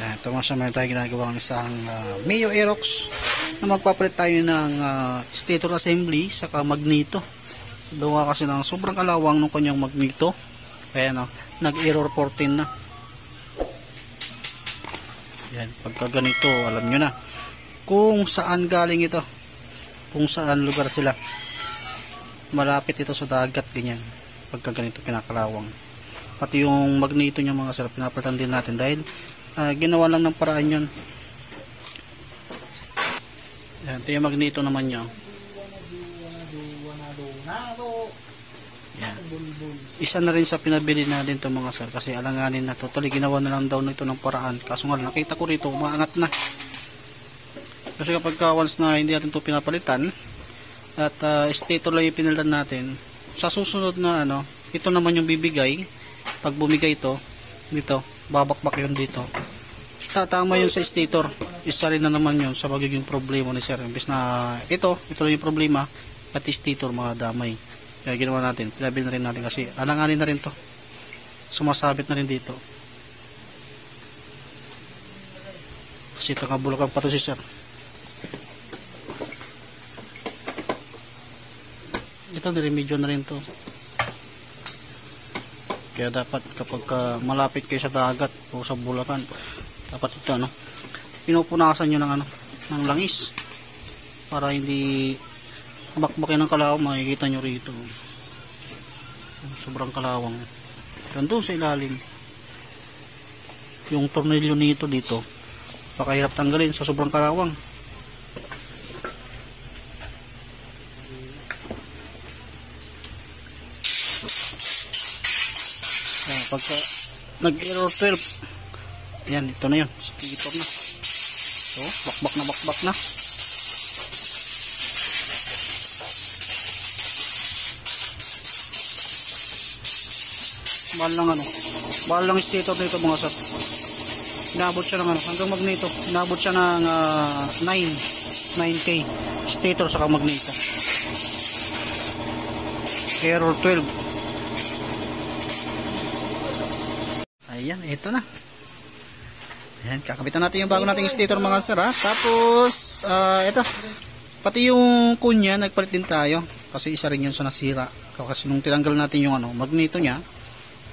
Ito mga sa tayo ginagawang isang Mio Aerox na magpapalit tayo ng stator assembly saka magneto. Gawa kasi ng sobrang kalawang ng kanyang magneto. Kaya nag-error 14 na. Yan, pagka ganito alam nyo na kung saan galing ito, kung saan lugar sila. Malapit ito sa dagat, ganyan pagka ganito pinakalawang. Pati yung magneto niya mga sir, pinapalitan din natin dahil ginawa lang ng paraan yun. Yan, ito yung magneto naman niya. Yan. Isa na rin sa pinabili natin ito mga sir, kasi alanganin na totally ginawa na lang daw nito ng paraan. Kaso nga nakita ko rito umaangat na. Kasi kapag once na hindi natin ito pinapalitan at stator lang yung pinalitan natin, sa susunod na ito naman yung bibigay. Pag bumigay ito dito, babakbak yun dito, tatama yun sa stator. Isa rin na naman yun sa magiging problema ni sir. Imbis na ito lang yung problema, pati stator mga damay. Kaya ginawa natin, pinabil na rin natin kasi alanganin na rin to, sumasabit na rin dito kasi ito kabulukan pa to si sir. Ito niremedyo na rin to. Kaya dapat kapag malapit kayo sa dagat o sa Bulacan, dapat ito pinupunasan nyo ng langis para hindi bakbakin ng kalawang. Makikita nyo rito sobrang kalawang. Doon sa ilalim yung tornilyo nito dito, pakahirap tanggalin sa sobrang kalawang. Pagka nag-error 12, yan, ito na yun, stator na. So, bakbak na. Mahal lang stator nito mga sir. Inabot siya ng hanggang magneto, inabot siya ng 9K stator saka magneto. Error 12. Ayan, ito na. Ayan, kakabitan natin yung bago nating stator mga sir ha. Tapos, ito. Pati yung kunya, nagpalit din tayo. Kasi isa rin yun sa nasira. Kasi nung tinanggal natin yung magneto niya,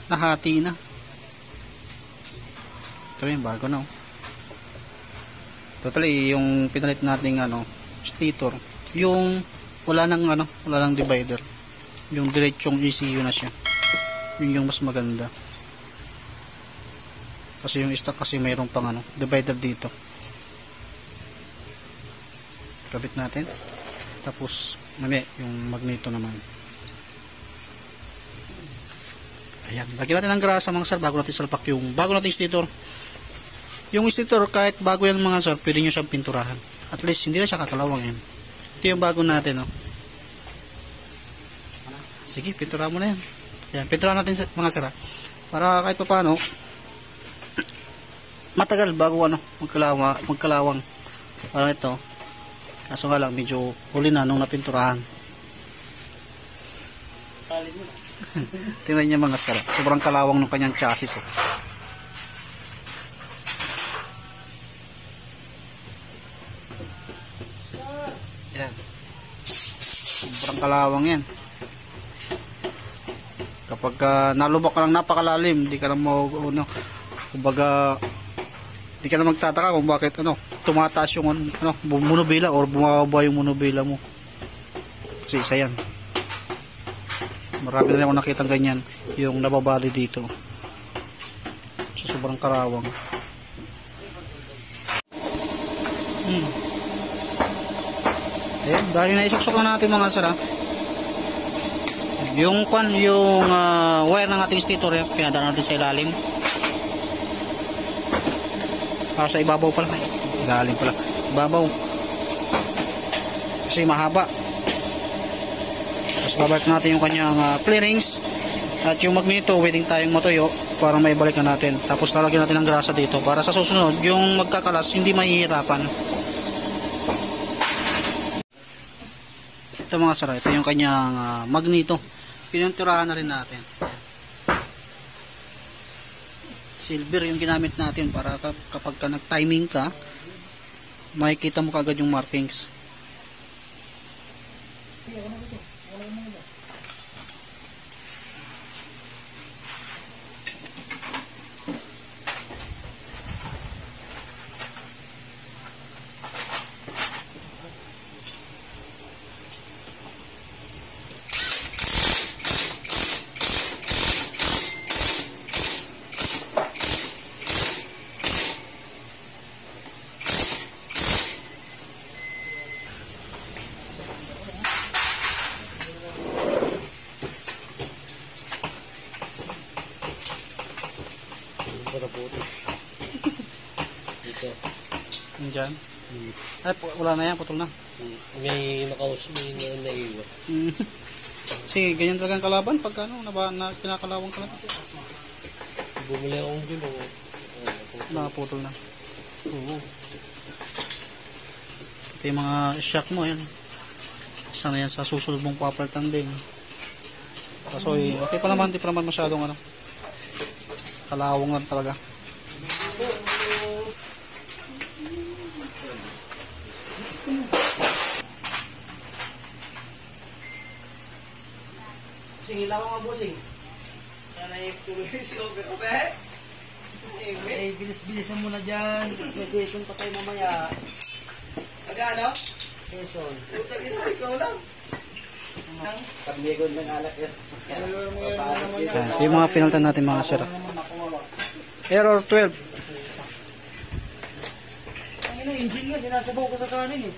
nahati na. Ito yung bago na. Totally, yung pinalit nating stator, yung wala nang divider. Yung diretsong ECU na siya. Yun yung mas maganda. Kasi yung stock kasi mayroon pang divider dito. Kabit natin. Tapos yung magneto naman. Ayan, lagyan natin ng grasa mga sir bago natin salpak yung bago nating stator. Yung stator kahit bago yan mga sir, pwede nyo siyang pinturahan. At least hindi na siya kakalawang yan. Ito yung bago natin Sige, pinturahan mo na yan. Ayan, pinturahan natin mga sir para kahit pa paano matagal bago magkalawang. Parang ito. Kaso nga lang medyo huli na nung napinturahan. Tingnan niya mga sir. Sobrang kalawang ng kanyang chassis. Yan. Sobrang kalawang yan. Kapag nalubak ka lang napakalalim, hindi ka na kumbaga di ka na magtataka kung bakit tumataas yung monobila or bumababa yung monobila mo. Kasi isa yan. Marami na rin ako nakita ganyan yung nababali dito. So, sobrang karawang. Ayan, dahil naisuksok na natin mga sara. Yung wire ng ating stator pinadaan natin sa ilalim. Sa ibabaw pala, galing pala ibabaw kasi mahaba. Tapos babalik natin yung kanyang clearings at yung magneto waiting tayong matuyo para may balik na natin. Tapos lalagyan natin ng grasa dito para sa susunod yung magkakalas hindi mahihirapan. Ito mga sir, ito yung kanyang magneto, pininturahan na rin natin. Silver yung ginamit natin para kapag ka nag-timing ka, makikita mo kagad yung markings. Para puto. Dito. Diyan. Ay, wala na yan, putol na. May may naiwan. Sige, ganyan talaga ang kalaban pagka ano, kinakalawang ka lang. Bumili akong gulong. Nakaputol na. Oo. Ito yung mga shock mo, yan. Isa na yan sa susunod mong papalitan din. Kaso okay pa naman, di pa naman masyadong ano. Kalawang lang talaga. Busing, ilaw nga busing. Yan ay tuloy si Obe. Eh, bilis-bilisan mo na dyan. May session pa tayo mamaya. Agano? Session. Ikaw lang. Pagmigon ng alak yan. Yung mga pinaltan natin mga sir. Error 12. Ang ino, engine nga, sinasabaw ko sa kanin eh.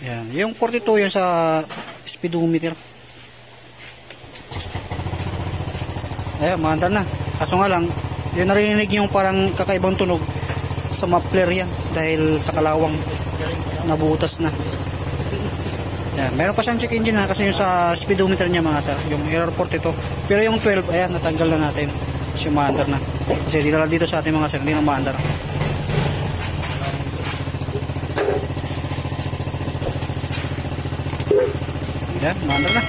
Yan. Yung 42 yun sa speedometer. Ayan, maandar na. Kaso nga lang, yung narinig yung parang kakaibang tunog sa muffler yan dahil sa kalawang nabutas na. Yan. Meron pa siyang check engine na kasi yung sa speedometer niya mga sir, yung error 42. Pero yung 12, ayan, natanggal na natin. Kasi maandar na. Kasi dito sa ating mga sir, hindi na maandar. Yan, maandar na.